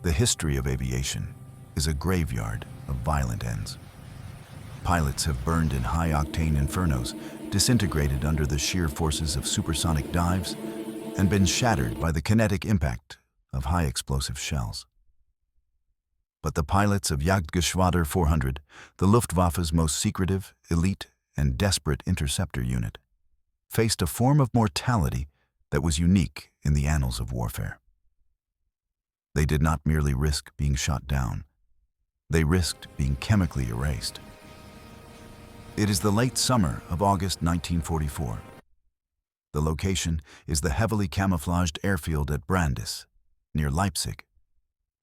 The history of aviation is a graveyard of violent ends. Pilots have burned in high-octane infernos, disintegrated under the sheer forces of supersonic dives, and been shattered by the kinetic impact of high-explosive shells. But the pilots of Jagdgeschwader 400, the Luftwaffe's most secretive, elite, and desperate interceptor unit, faced a form of mortality that was unique in the annals of warfare. They did not merely risk being shot down. They risked being chemically erased. It is the late summer of August 1944. The location is the heavily camouflaged airfield at Brandis, near Leipzig,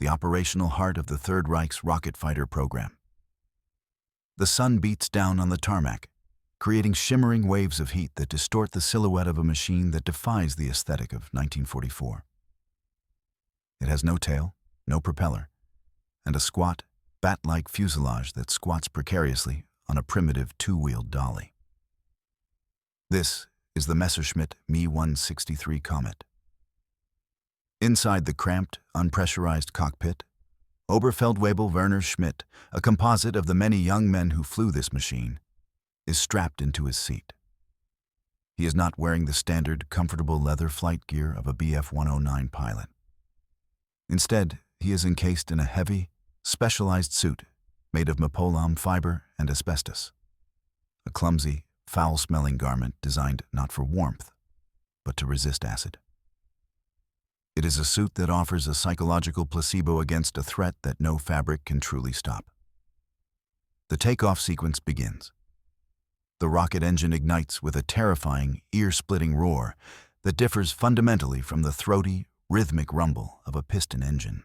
the operational heart of the Third Reich's rocket fighter program. The sun beats down on the tarmac, creating shimmering waves of heat that distort the silhouette of a machine that defies the aesthetic of 1944. It has no tail, no propeller, and a squat, bat-like fuselage that squats precariously on a primitive two-wheeled dolly. This is the Messerschmitt Me-163 Komet. Inside the cramped, unpressurized cockpit, Oberfeldwebel Werner Schmidt, a composite of the many young men who flew this machine, is strapped into his seat. He is not wearing the standard, comfortable leather flight gear of a Bf-109 pilot. Instead, he is encased in a heavy, specialized suit made of mepolon fiber and asbestos, a clumsy, foul-smelling garment designed not for warmth, but to resist acid. It is a suit that offers a psychological placebo against a threat that no fabric can truly stop. The takeoff sequence begins. The rocket engine ignites with a terrifying, ear-splitting roar that differs fundamentally from the throaty, rhythmic rumble of a piston engine.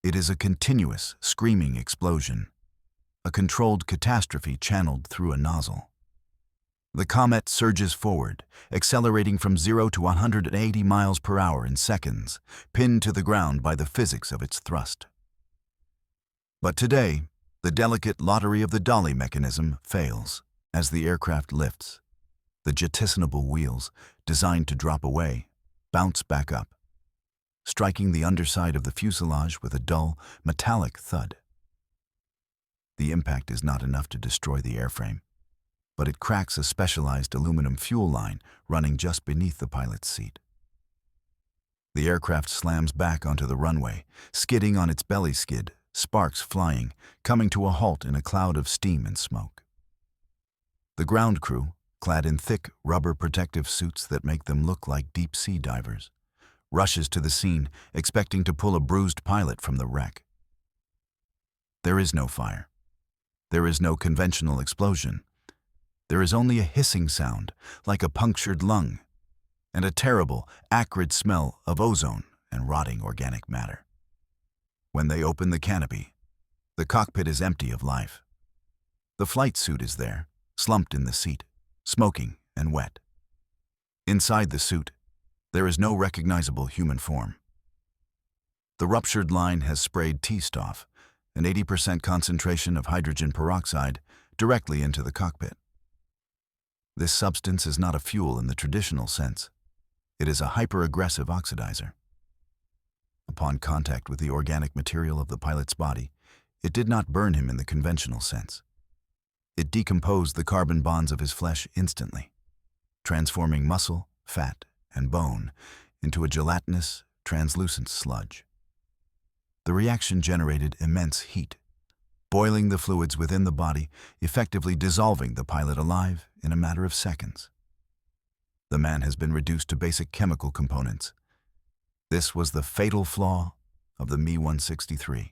It is a continuous, screaming explosion, a controlled catastrophe channeled through a nozzle. The Komet surges forward, accelerating from 0 to 180 miles per hour in seconds, pinned to the ground by the physics of its thrust. But today, the delicate lottery of the dolly mechanism fails. As the aircraft lifts, the jettisonable wheels, designed to drop away, bounce back up, striking the underside of the fuselage with a dull, metallic thud. The impact is not enough to destroy the airframe, but it cracks a specialized aluminum fuel line running just beneath the pilot's seat. The aircraft slams back onto the runway, skidding on its belly skid, sparks flying, coming to a halt in a cloud of steam and smoke. The ground crew, clad in thick, rubber protective suits that make them look like deep-sea divers, rushes to the scene, expecting to pull a bruised pilot from the wreck. There is no fire. There is no conventional explosion. There is only a hissing sound, like a punctured lung, and a terrible, acrid smell of ozone and rotting organic matter. When they open the canopy, the cockpit is empty of life. The flight suit is there, slumped in the seat, smoking and wet. Inside the suit, there is no recognizable human form. The ruptured line has sprayed T-Stoff, an 80% concentration of hydrogen peroxide, directly into the cockpit. This substance is not a fuel in the traditional sense. It is a hyper-aggressive oxidizer. Upon contact with the organic material of the pilot's body, it did not burn him in the conventional sense. It decomposed the carbon bonds of his flesh instantly, transforming muscle, fat, and bone into a gelatinous, translucent sludge. The reaction generated immense heat, boiling the fluids within the body, effectively dissolving the pilot alive in a matter of seconds. The man has been reduced to basic chemical components. This was the fatal flaw of the Me-163.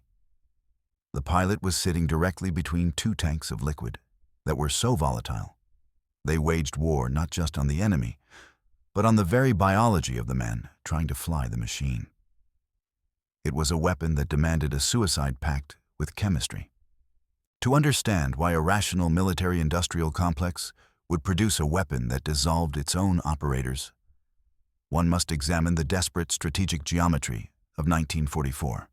The pilot was sitting directly between two tanks of liquid that were so volatile. They waged war not just on the enemy, but on the very biology of the man trying to fly the machine. It was a weapon that demanded a suicide pact with chemistry. To understand why a rational military-industrial complex would produce a weapon that dissolved its own operators, one must examine the desperate strategic geometry of 1944.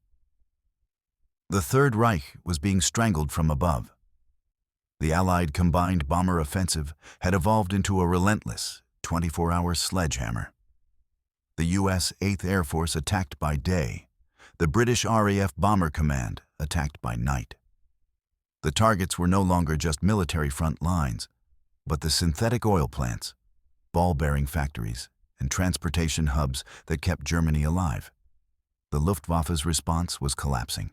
The Third Reich was being strangled from above. The Allied combined bomber offensive had evolved into a relentless, 24-hour sledgehammer. The U.S. 8th Air Force attacked by day, the British RAF Bomber Command attacked by night. The targets were no longer just military front lines, but the synthetic oil plants, ball-bearing factories, and transportation hubs that kept Germany alive. The Luftwaffe's response was collapsing.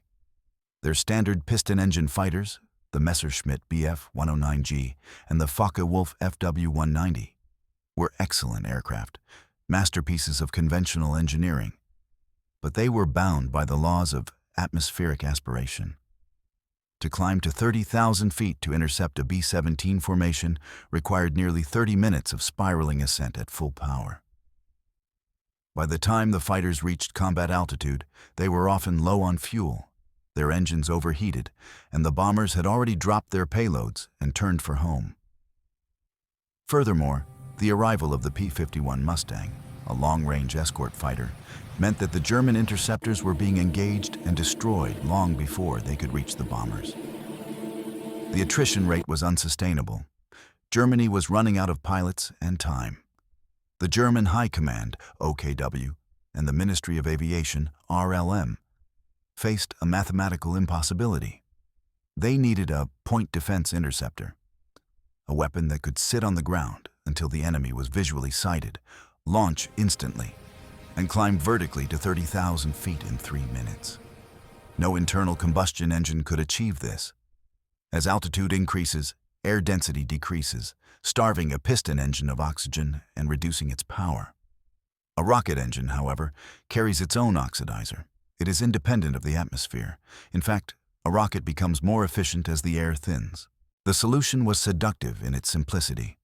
Their standard piston-engine fighters, the Messerschmitt Bf-109G and the Focke-Wulf Fw-190, were excellent aircraft, masterpieces of conventional engineering. But they were bound by the laws of atmospheric aspiration. To climb to 30,000 feet to intercept a B-17 formation required nearly 30 minutes of spiraling ascent at full power. By the time the fighters reached combat altitude, they were often low on fuel, their engines overheated, and the bombers had already dropped their payloads and turned for home. Furthermore, the arrival of the P-51 Mustang, a long-range escort fighter, meant that the German interceptors were being engaged and destroyed long before they could reach the bombers. The attrition rate was unsustainable. Germany was running out of pilots and time. The German High Command, OKW, and the Ministry of Aviation, RLM, faced a mathematical impossibility. They needed a point defense interceptor, a weapon that could sit on the ground until the enemy was visually sighted, launch instantly, and climb vertically to 30,000 feet in 3 minutes. No internal combustion engine could achieve this. As altitude increases, air density decreases, starving a piston engine of oxygen and reducing its power. A rocket engine, however, carries its own oxidizer. It is independent of the atmosphere. In fact, a rocket becomes more efficient as the air thins. The solution was seductive in its simplicity.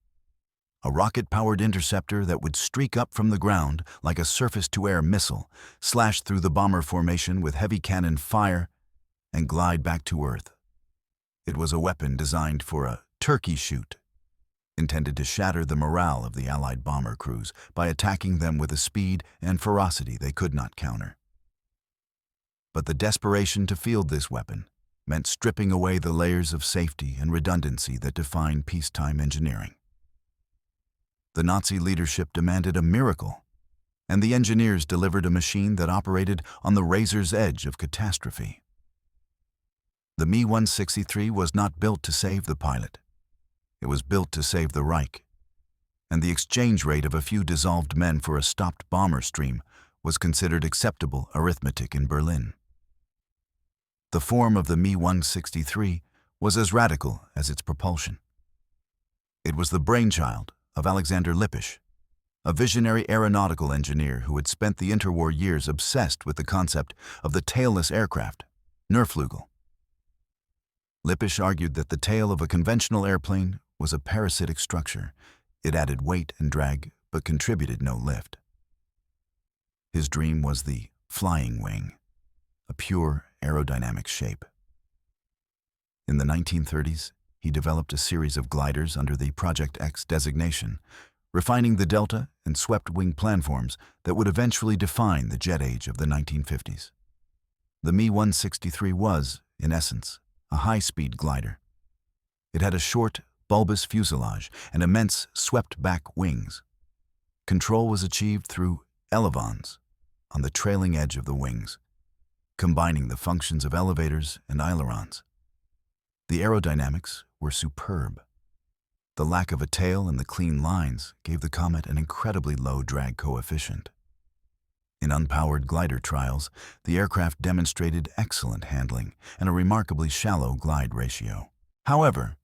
A rocket-powered interceptor that would streak up from the ground like a surface-to-air missile, slash through the bomber formation with heavy cannon fire, and glide back to Earth. It was a weapon designed for a turkey shoot, intended to shatter the morale of the Allied bomber crews by attacking them with a speed and ferocity they could not counter. But the desperation to field this weapon meant stripping away the layers of safety and redundancy that define peacetime engineering. The Nazi leadership demanded a miracle, and the engineers delivered a machine that operated on the razor's edge of catastrophe. The Me-163 was not built to save the pilot. It was built to save the Reich, and the exchange rate of a few dissolved men for a stopped bomber stream was considered acceptable arithmetic in Berlin. The form of the Me-163 was as radical as its propulsion. It was the brainchild of Alexander Lippisch, a visionary aeronautical engineer who had spent the interwar years obsessed with the concept of the tailless aircraft, Nurflügel. Lippisch argued that the tail of a conventional airplane was a parasitic structure. It added weight and drag, but contributed no lift. His dream was the flying wing, a pure aerodynamic shape. In the 1930s, he developed a series of gliders under the Project X designation, refining the delta and swept-wing planforms that would eventually define the jet age of the 1950s. The Me-163 was, in essence, a high-speed glider. It had a short, bulbous fuselage and immense swept-back wings. Control was achieved through elevons on the trailing edge of the wings, combining the functions of elevators and ailerons. The aerodynamics were superb. The lack of a tail and the clean lines gave the Comet an incredibly low drag coefficient. In unpowered glider trials, the aircraft demonstrated excellent handling and a remarkably shallow glide ratio. However,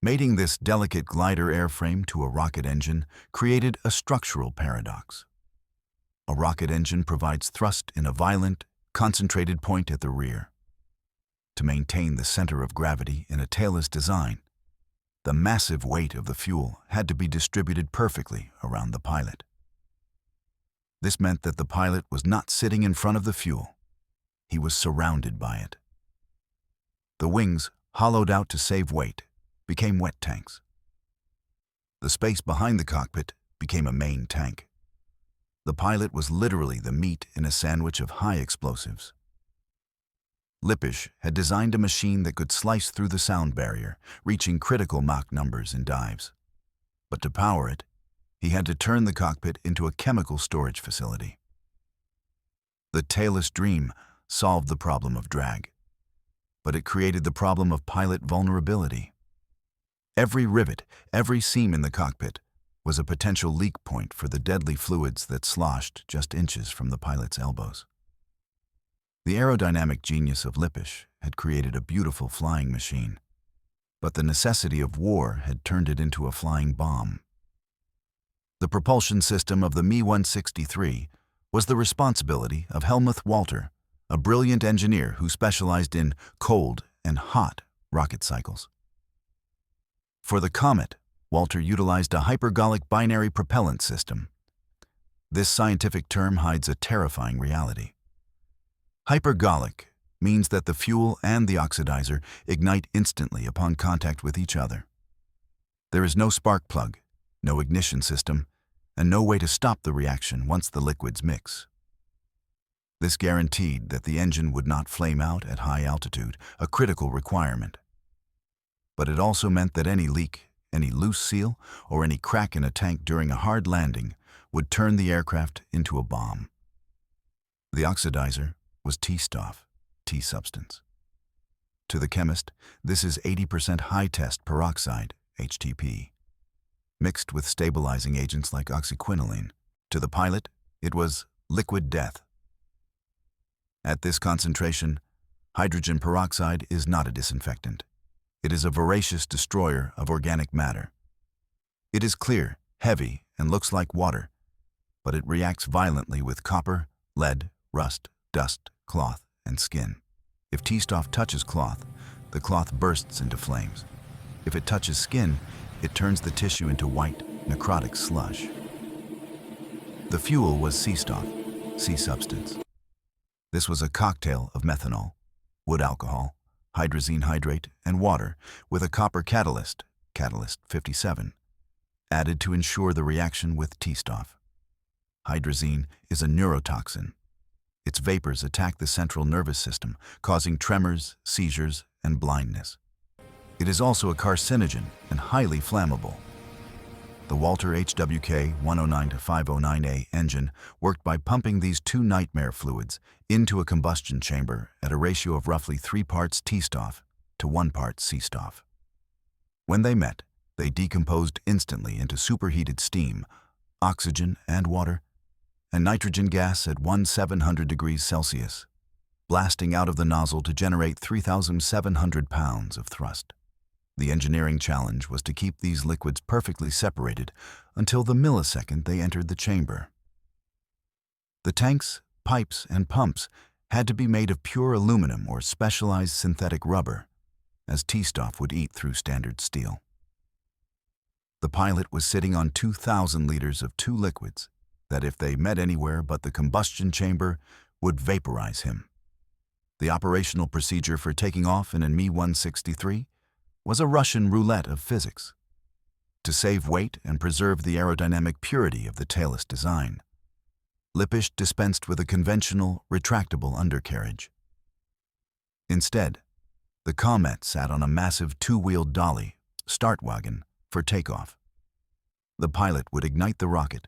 mating this delicate glider airframe to a rocket engine created a structural paradox. A rocket engine provides thrust in a violent, concentrated point at the rear. To maintain the center of gravity in a tailless design, the massive weight of the fuel had to be distributed perfectly around the pilot. This meant that the pilot was not sitting in front of the fuel. He was surrounded by it. The wings, hollowed out to save weight, became wet tanks. The space behind the cockpit became a main tank. The pilot was literally the meat in a sandwich of high explosives. Lippisch had designed a machine that could slice through the sound barrier, reaching critical Mach numbers in dives. But to power it, he had to turn the cockpit into a chemical storage facility. The tailless dream solved the problem of drag, but it created the problem of pilot vulnerability. Every rivet, every seam in the cockpit was a potential leak point for the deadly fluids that sloshed just inches from the pilot's elbows. The aerodynamic genius of Lippisch had created a beautiful flying machine, but the necessity of war had turned it into a flying bomb. The propulsion system of the Me-163 was the responsibility of Helmuth Walter, a brilliant engineer who specialized in cold and hot rocket cycles. For the Komet, Walter utilized a hypergolic binary propellant system. This scientific term hides a terrifying reality. Hypergolic means that the fuel and the oxidizer ignite instantly upon contact with each other. There is no spark plug, no ignition system, and no way to stop the reaction once the liquids mix. This guaranteed that the engine would not flame out at high altitude, a critical requirement. But it also meant that any leak, any loose seal, or any crack in a tank during a hard landing would turn the aircraft into a bomb. The oxidizer was T-Stoff, T-substance. To the chemist, this is 80% high-test peroxide, HTP, mixed with stabilizing agents like oxyquinoline. To the pilot, it was liquid death. At this concentration, hydrogen peroxide is not a disinfectant. It is a voracious destroyer of organic matter. It is clear, heavy, and looks like water, but it reacts violently with copper, lead, rust, dust, cloth, and skin. If T-Stoff touches cloth, the cloth bursts into flames. If it touches skin, it turns the tissue into white, necrotic slush. The fuel was C-Stoff, C-substance. This was a cocktail of methanol, wood alcohol, hydrazine hydrate, and water with a copper catalyst, catalyst 57, added to ensure the reaction with T-Stoff. Hydrazine is a neurotoxin. Its vapors attack the central nervous system, causing tremors, seizures, and blindness. It is also a carcinogen and highly flammable. The Walter HWK 109-509A engine worked by pumping these two nightmare fluids into a combustion chamber at a ratio of roughly 3 parts T-Stoff to 1 part C-Stoff. When they met, they decomposed instantly into superheated steam, oxygen and water, and nitrogen gas at 1700 degrees Celsius, blasting out of the nozzle to generate 3,700 pounds of thrust. The engineering challenge was to keep these liquids perfectly separated until the millisecond they entered the chamber. The tanks, pipes, and pumps had to be made of pure aluminum or specialized synthetic rubber, as T-Stoff would eat through standard steel. The pilot was sitting on 2,000 liters of two liquids that, if they met anywhere but the combustion chamber, would vaporize him. The operational procedure for taking off in a Me-163 was a Russian roulette of physics. To save weight and preserve the aerodynamic purity of the tailless design, Lippisch dispensed with a conventional, retractable undercarriage. Instead, the Komet sat on a massive two-wheeled dolly, startwagen, for takeoff. The pilot would ignite the rocket,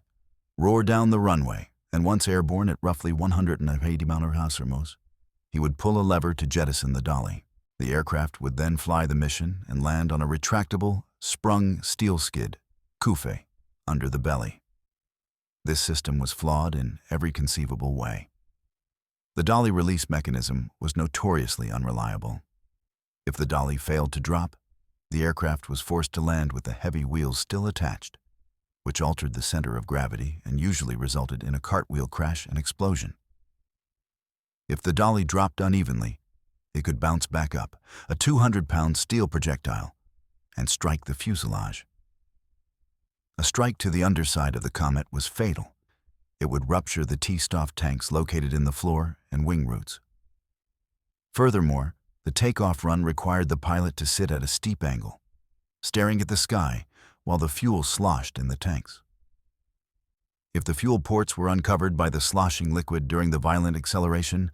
roar down the runway, and once airborne at roughly 180 mph, he would pull a lever to jettison the dolly. The aircraft would then fly the mission and land on a retractable, sprung steel skid, couffé, under the belly. This system was flawed in every conceivable way. The dolly release mechanism was notoriously unreliable. If the dolly failed to drop, the aircraft was forced to land with the heavy wheels still attached, which altered the center of gravity and usually resulted in a cartwheel crash and explosion. If the dolly dropped unevenly, it could bounce back up, a 200-pound steel projectile, and strike the fuselage. A strike to the underside of the Komet was fatal. It would rupture the T-Stoff tanks located in the floor and wing roots. Furthermore, the takeoff run required the pilot to sit at a steep angle, staring at the sky while the fuel sloshed in the tanks. If the fuel ports were uncovered by the sloshing liquid during the violent acceleration,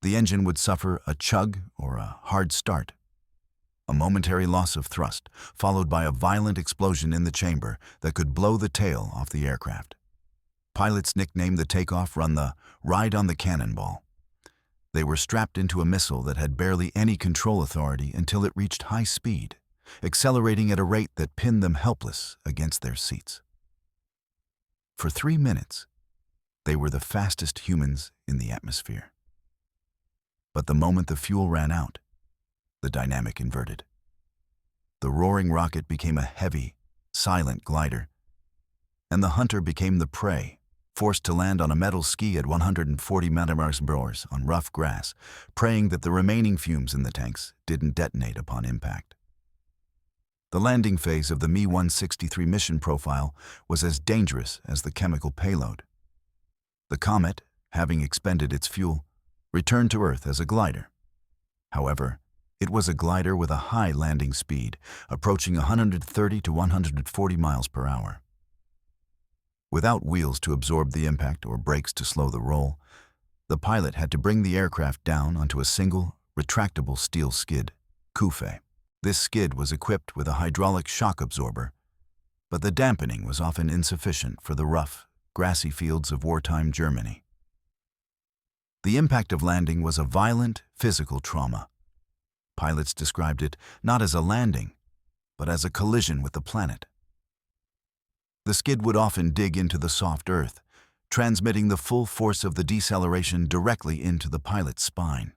the engine would suffer a chug or a hard start, a momentary loss of thrust, followed by a violent explosion in the chamber that could blow the tail off the aircraft. Pilots nicknamed the takeoff run the ride on the cannonball. They were strapped into a missile that had barely any control authority until it reached high speed, accelerating at a rate that pinned them helpless against their seats. For 3 minutes, they were the fastest humans in the atmosphere. But the moment the fuel ran out, the dynamic inverted. The roaring rocket became a heavy, silent glider, and the hunter became the prey, forced to land on a metal ski at 140 mph on rough grass, praying that the remaining fumes in the tanks didn't detonate upon impact. The landing phase of the Me-163 mission profile was as dangerous as the chemical payload. The Komet, having expended its fuel, returned to Earth as a glider. However, it was a glider with a high landing speed, approaching 130 to 140 miles per hour. Without wheels to absorb the impact or brakes to slow the roll, the pilot had to bring the aircraft down onto a single, retractable steel skid, couffet. This skid was equipped with a hydraulic shock absorber, but the dampening was often insufficient for the rough, grassy fields of wartime Germany. The impact of landing was a violent, physical trauma. Pilots described it not as a landing, but as a collision with the planet. The skid would often dig into the soft earth, transmitting the full force of the deceleration directly into the pilot's spine.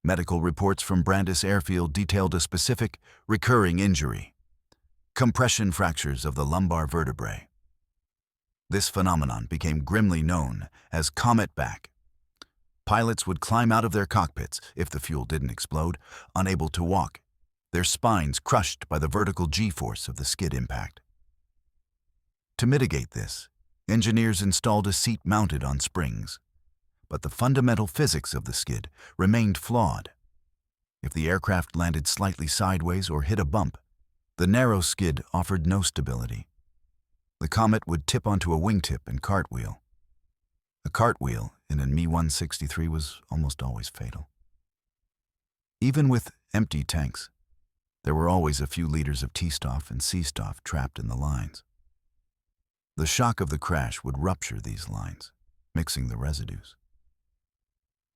Medical reports from Brandis Airfield detailed a specific, recurring injury: compression fractures of the lumbar vertebrae. This phenomenon became grimly known as Komet back. Pilots would climb out of their cockpits if the fuel didn't explode, unable to walk, their spines crushed by the vertical G-force of the skid impact. To mitigate this, engineers installed a seat mounted on springs, but the fundamental physics of the skid remained flawed. If the aircraft landed slightly sideways or hit a bump, the narrow skid offered no stability. The Komet would tip onto a wingtip and cartwheel. A cartwheel in a Me-163 was almost always fatal. Even with empty tanks, there were always a few liters of T-Stoff and C-Stoff trapped in the lines. The shock of the crash would rupture these lines, mixing the residues.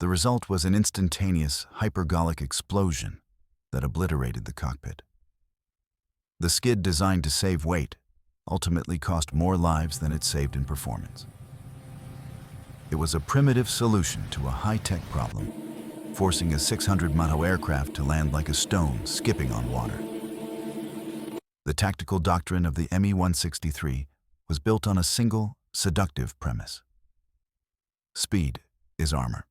The result was an instantaneous hypergolic explosion that obliterated the cockpit. The skid, designed to save weight, ultimately cost more lives than it saved in performance. It was a primitive solution to a high-tech problem, forcing a 600-mile aircraft to land like a stone skipping on water. The tactical doctrine of the Me-163 was built on a single, seductive premise: speed is armor.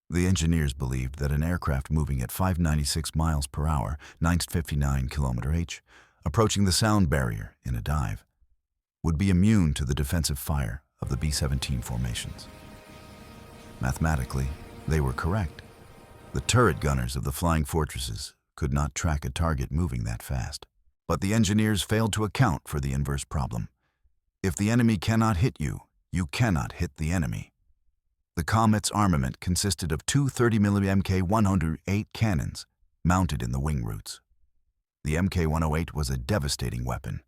The engineers believed that an aircraft moving at 596 miles per hour, 959 km/h, approaching the sound barrier in a dive, would be immune to the defensive fire of the B-17 formations. Mathematically, they were correct. The turret gunners of the flying fortresses could not track a target moving that fast. But the engineers failed to account for the inverse problem. If the enemy cannot hit you, you cannot hit the enemy. The Komet's armament consisted of two 30mm Mk108 cannons mounted in the wing roots. The Mk108 was a devastating weapon.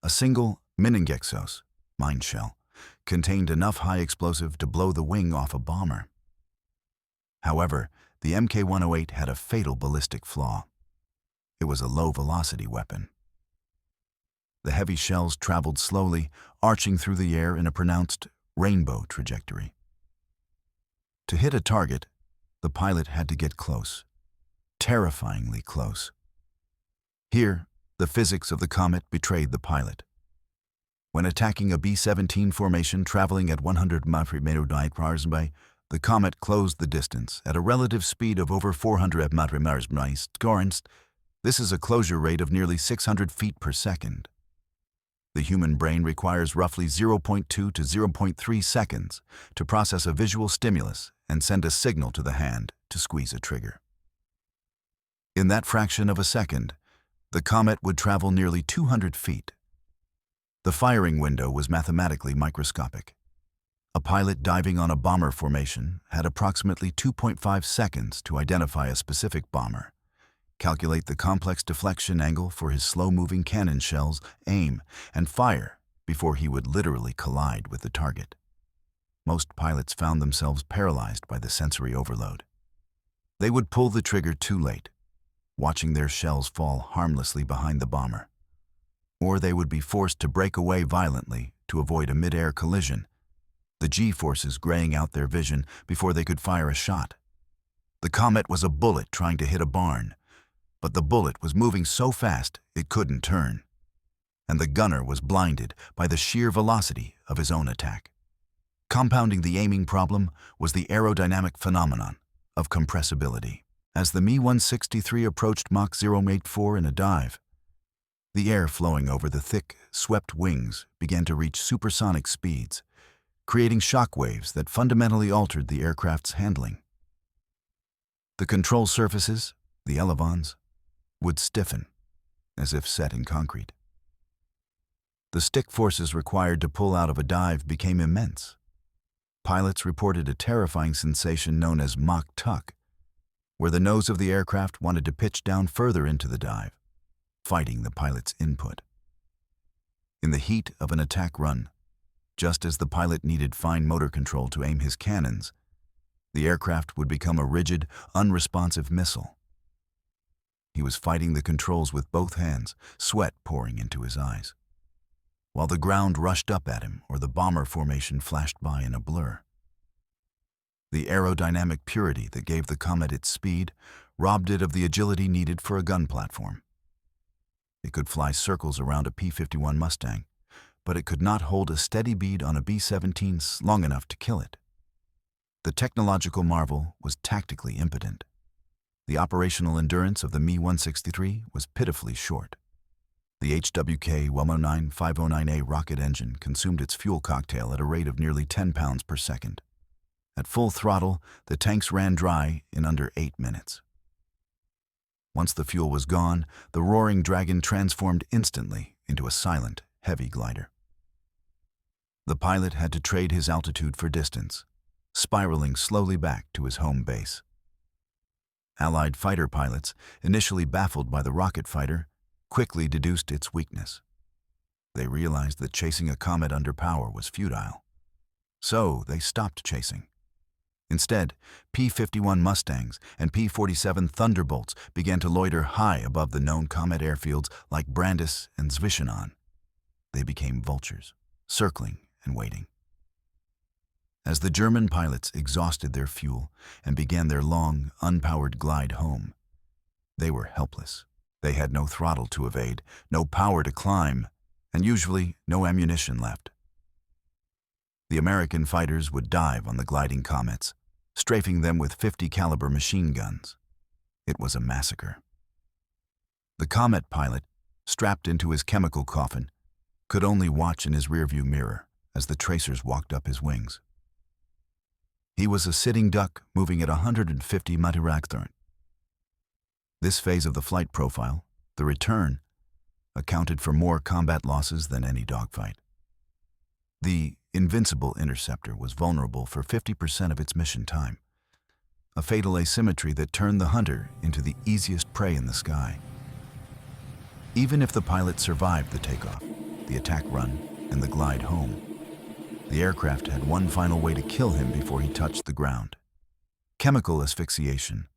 A single Meningexos mine shell contained enough high explosive to blow the wing off a bomber. However, the Mk108 had a fatal ballistic flaw. It was a low-velocity weapon. The heavy shells traveled slowly, arching through the air in a pronounced rainbow trajectory. To hit a target, the pilot had to get close, terrifyingly close. Here, the physics of the Komet betrayed the pilot. When attacking a B-17 formation traveling at 100 mph, the Komet closed the distance at a relative speed of over 400 mph. This is a closure rate of nearly 600 feet per second. The human brain requires roughly 0.2 to 0.3 seconds to process a visual stimulus and send a signal to the hand to squeeze a trigger. In that fraction of a second, the Komet would travel nearly 200 feet. The firing window was mathematically microscopic. A pilot diving on a bomber formation had approximately 2.5 seconds to identify a specific bomber, calculate the complex deflection angle for his slow-moving cannon shells, aim, and fire before he would literally collide with the target. most pilots found themselves paralyzed by the sensory overload. They would pull the trigger too late, watching their shells fall harmlessly behind the bomber. Or they would be forced to break away violently to avoid a mid-air collision, the G-forces graying out their vision before they could fire a shot. The Komet was a bullet trying to hit a barn, but the bullet was moving so fast it couldn't turn, and the gunner was blinded by the sheer velocity of his own attack. Compounding the aiming problem was the aerodynamic phenomenon of compressibility. As the Me-163 approached Mach 0.84 in a dive, the air flowing over the thick, swept wings began to reach supersonic speeds, creating shock waves that fundamentally altered the aircraft's handling. The control surfaces, the elevons, would stiffen, as if set in concrete. The stick forces required to pull out of a dive became immense. Pilots reported a terrifying sensation known as Mach tuck, where the nose of the aircraft wanted to pitch down further into the dive, fighting the pilot's input. In the heat of an attack run, just as the pilot needed fine motor control to aim his cannons, the aircraft would become a rigid, unresponsive missile. He was fighting the controls with both hands, sweat pouring into his eyes, while the ground rushed up at him or the bomber formation flashed by in a blur. The aerodynamic purity that gave the Komet its speed robbed it of the agility needed for a gun platform. It could fly circles around a P-51 Mustang, but it could not hold a steady bead on a B-17 long enough to kill it. The technological marvel was tactically impotent. The operational endurance of the Me-163 was pitifully short. The HWK 109-509A rocket engine consumed its fuel cocktail at a rate of nearly 10 pounds per second. At full throttle, the tanks ran dry in under 8 minutes. Once the fuel was gone, the roaring Dragon transformed instantly into a silent, heavy glider. The pilot had to trade his altitude for distance, spiraling slowly back to his home base. Allied fighter pilots, initially baffled by the rocket fighter, quickly deduced its weakness. They realized that chasing a Komet under power was futile. So they stopped chasing. Instead, P-51 Mustangs and P-47 Thunderbolts began to loiter high above the known Komet airfields like Brandis and Zwischenahn. They became vultures, circling and waiting. As the German pilots exhausted their fuel and began their long, unpowered glide home, they were helpless. They had no throttle to evade, no power to climb, and usually no ammunition left. The American fighters would dive on the gliding Komets, strafing them with .50 caliber machine guns. It was a massacre. The Komet pilot, strapped into his chemical coffin, could only watch in his rearview mirror as the tracers walked up his wings. He was a sitting duck moving at 150 Meter. This phase of the flight profile, the return, accounted for more combat losses than any dogfight. The Invincible Interceptor was vulnerable for 50% of its mission time, a fatal asymmetry that turned the hunter into the easiest prey in the sky. Even if the pilot survived the takeoff, the attack run, and the glide home, the aircraft had one final way to kill him before he touched the ground: chemical asphyxiation.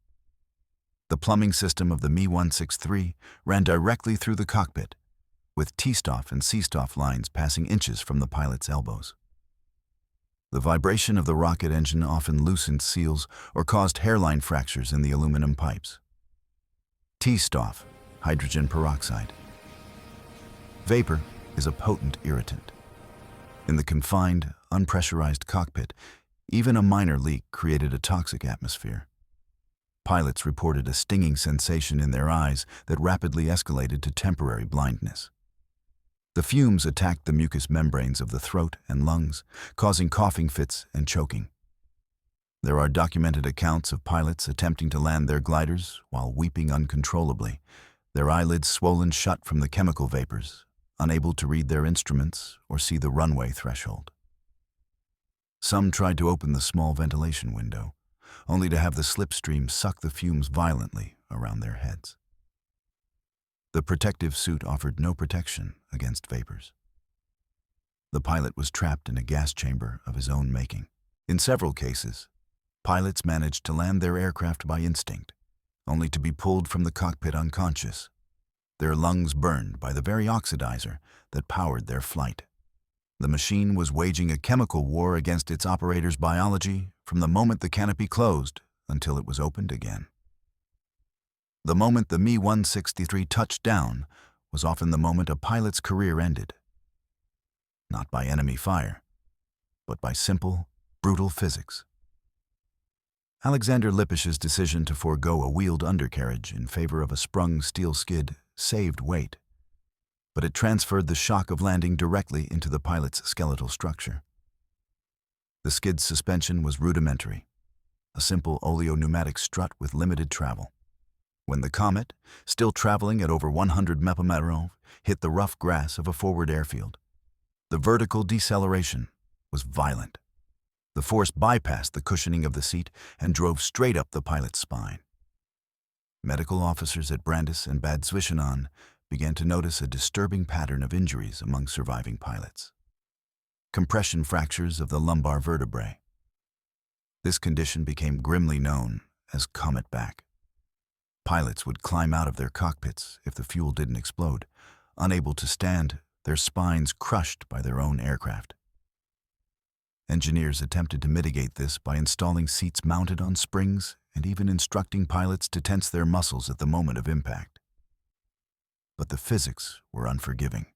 The plumbing system of the Me-163 ran directly through the cockpit, with T-Stoff and C-Stoff lines passing inches from the pilot's elbows. The vibration of the rocket engine often loosened seals or caused hairline fractures in the aluminum pipes. T-Stoff, hydrogen peroxide. Vapor is a potent irritant. In the confined, unpressurized cockpit, even a minor leak created a toxic atmosphere. Pilots reported a stinging sensation in their eyes that rapidly escalated to temporary blindness. The fumes attacked the mucous membranes of the throat and lungs, causing coughing fits and choking. There are documented accounts of pilots attempting to land their gliders while weeping uncontrollably, their eyelids swollen shut from the chemical vapors, unable to read their instruments or see the runway threshold. Some tried to open the small ventilation window, only to have the slipstream suck the fumes violently around their heads. The protective suit offered no protection against vapors. The pilot was trapped in a gas chamber of his own making. In several cases, pilots managed to land their aircraft by instinct, only to be pulled from the cockpit unconscious, their lungs burned by the very oxidizer that powered their flight. The machine was waging a chemical war against its operator's biology from the moment the canopy closed until it was opened again. The moment the Me-163 touched down was often the moment a pilot's career ended. Not by enemy fire, but by simple, brutal physics. Alexander Lippish's decision to forego a wheeled undercarriage in favor of a sprung steel skid saved weight, but it transferred the shock of landing directly into the pilot's skeletal structure. The skid's suspension was rudimentary, a simple oleo-pneumatic strut with limited travel. When the Komet, still traveling at over 100 mph, hit the rough grass of a forward airfield, the vertical deceleration was violent. The force bypassed the cushioning of the seat and drove straight up the pilot's spine. Medical officers at Brandis and Bad Zwischenahn began to notice a disturbing pattern of injuries among surviving pilots. Compression fractures of the lumbar vertebrae. This condition became grimly known as Komet back. Pilots would climb out of their cockpits if the fuel didn't explode, unable to stand, their spines crushed by their own aircraft. Engineers attempted to mitigate this by installing seats mounted on springs and even instructing pilots to tense their muscles at the moment of impact. But the physics were unforgiving.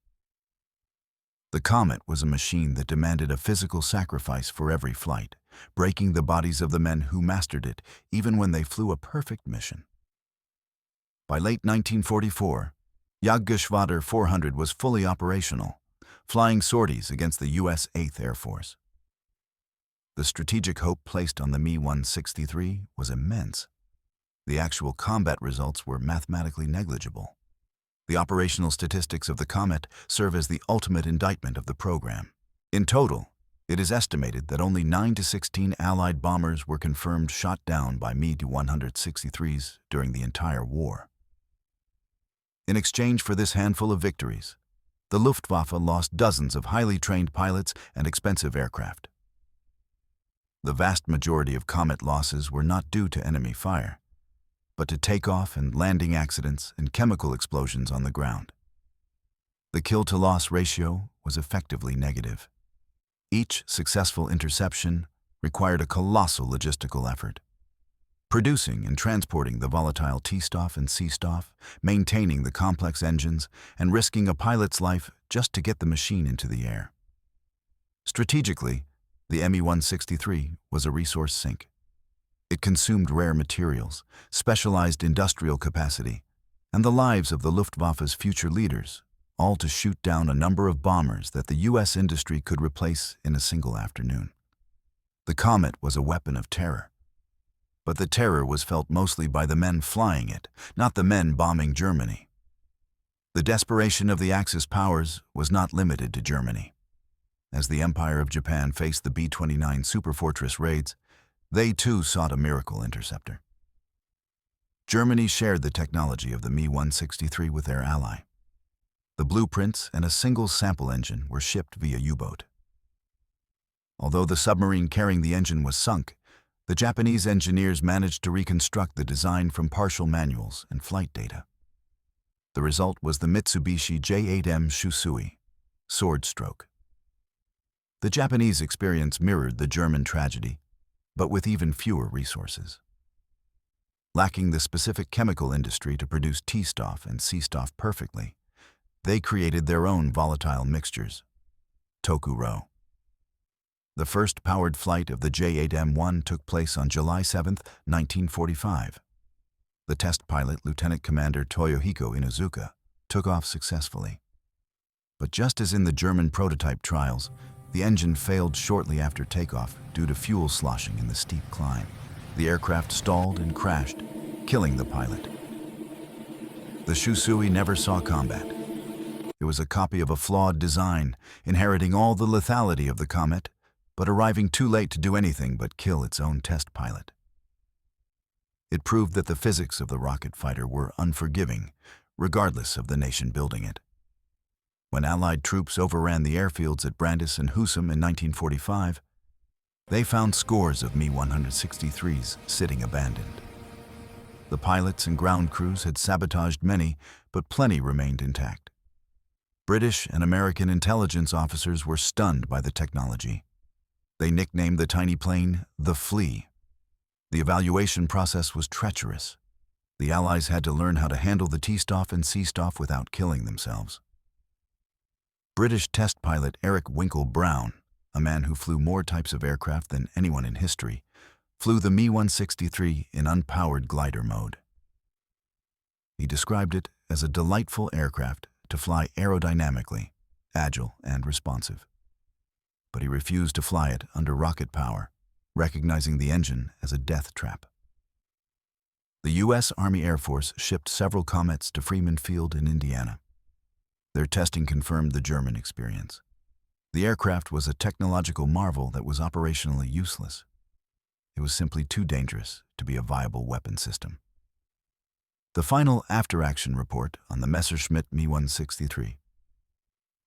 The Komet was a machine that demanded a physical sacrifice for every flight, breaking the bodies of the men who mastered it even when they flew a perfect mission. By late 1944, Jagdgeschwader 400 was fully operational, flying sorties against the U.S. 8th Air Force. The strategic hope placed on the Me-163 was immense. The actual combat results were mathematically negligible. The operational statistics of the Komet serve as the ultimate indictment of the program. In total, it is estimated that only 9 to 16 Allied bombers were confirmed shot down by Me-163s during the entire war. In exchange for this handful of victories, the Luftwaffe lost dozens of highly trained pilots and expensive aircraft. The vast majority of Komet losses were not due to enemy fire, but to takeoff and landing accidents and chemical explosions on the ground. The kill-to-loss ratio was effectively negative. Each successful interception required a colossal logistical effort. Producing and transporting the volatile T-Stoff and C-Stoff, maintaining the complex engines, and risking a pilot's life just to get the machine into the air. Strategically, the Me-163 was a resource sink. It consumed rare materials, specialized industrial capacity, and the lives of the Luftwaffe's future leaders, all to shoot down a number of bombers that the U.S. industry could replace in a single afternoon. The Komet was a weapon of terror. But the terror was felt mostly by the men flying it, not the men bombing Germany. The desperation of the Axis powers was not limited to Germany. As the Empire of Japan faced the B-29 Superfortress raids, they too sought a miracle interceptor. Germany shared the technology of the Me-163 with their ally. The blueprints and a single sample engine were shipped via U-boat. Although the submarine carrying the engine was sunk, the Japanese engineers managed to reconstruct the design from partial manuals and flight data. The result was the Mitsubishi J-8M Shusui, sword stroke. The Japanese experience mirrored the German tragedy, but with even fewer resources. Lacking the specific chemical industry to produce T-Stoff and C-Stoff perfectly, they created their own volatile mixtures, Tokuro. The first powered flight of the J-8M-1 took place on July 7, 1945. The test pilot, Lieutenant Commander Toyohiko Inuzuka, took off successfully. But just as in the German prototype trials, the engine failed shortly after takeoff due to fuel sloshing in the steep climb. The aircraft stalled and crashed, killing the pilot. The Shusui never saw combat. It was a copy of a flawed design, inheriting all the lethality of the Komet, but arriving too late to do anything but kill its own test pilot. It proved that the physics of the rocket fighter were unforgiving, regardless of the nation building it. When Allied troops overran the airfields at Brandis and Husum in 1945, They found scores of Me-163s sitting abandoned. The pilots and ground crews had sabotaged many, but plenty remained intact. British and American intelligence officers were stunned by the technology. They nicknamed the tiny plane the Flea. The evaluation process was treacherous. The Allies had to learn how to handle the T-Stoff and C-Stoff without killing themselves. British test pilot Eric Winkle Brown, a man who flew more types of aircraft than anyone in history, flew the Me-163 in unpowered glider mode. He described it as a delightful aircraft to fly aerodynamically, agile and responsive. But he refused to fly it under rocket power, recognizing the engine as a death trap. The U.S. Army Air Force shipped several Komets to Freeman Field in Indiana. Their testing confirmed the German experience. The aircraft was a technological marvel that was operationally useless. It was simply too dangerous to be a viable weapon system. The final after-action report on the Messerschmitt Me-163.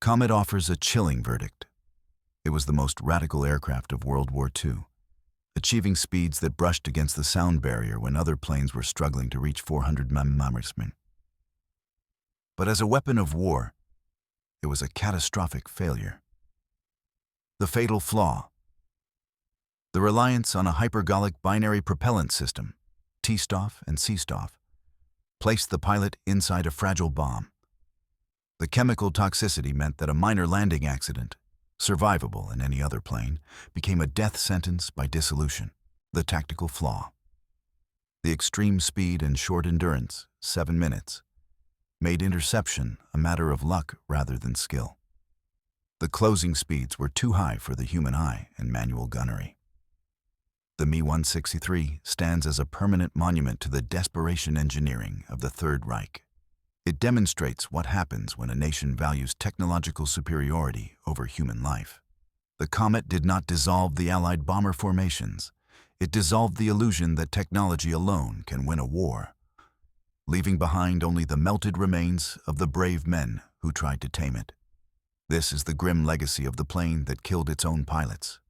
Komet offers a chilling verdict. It was the most radical aircraft of World War II, achieving speeds that brushed against the sound barrier when other planes were struggling to reach 400 mph. But as a weapon of war, it was a catastrophic failure. The fatal flaw. The reliance on a hypergolic binary propellant system, T-Stoff and C-Stoff, placed the pilot inside a fragile bomb. The chemical toxicity meant that a minor landing accident, survivable in any other plane, became a death sentence by dissolution. The tactical flaw. The extreme speed and short endurance, 7 minutes, made interception a matter of luck rather than skill. The closing speeds were too high for the human eye and manual gunnery. The Me-163 stands as a permanent monument to the desperation engineering of the Third Reich. It demonstrates what happens when a nation values technological superiority over human life. The Komet did not dissolve the Allied bomber formations. It dissolved the illusion that technology alone can win a war, leaving behind only the melted remains of the brave men who tried to tame it. This is the grim legacy of the plane that killed its own pilots.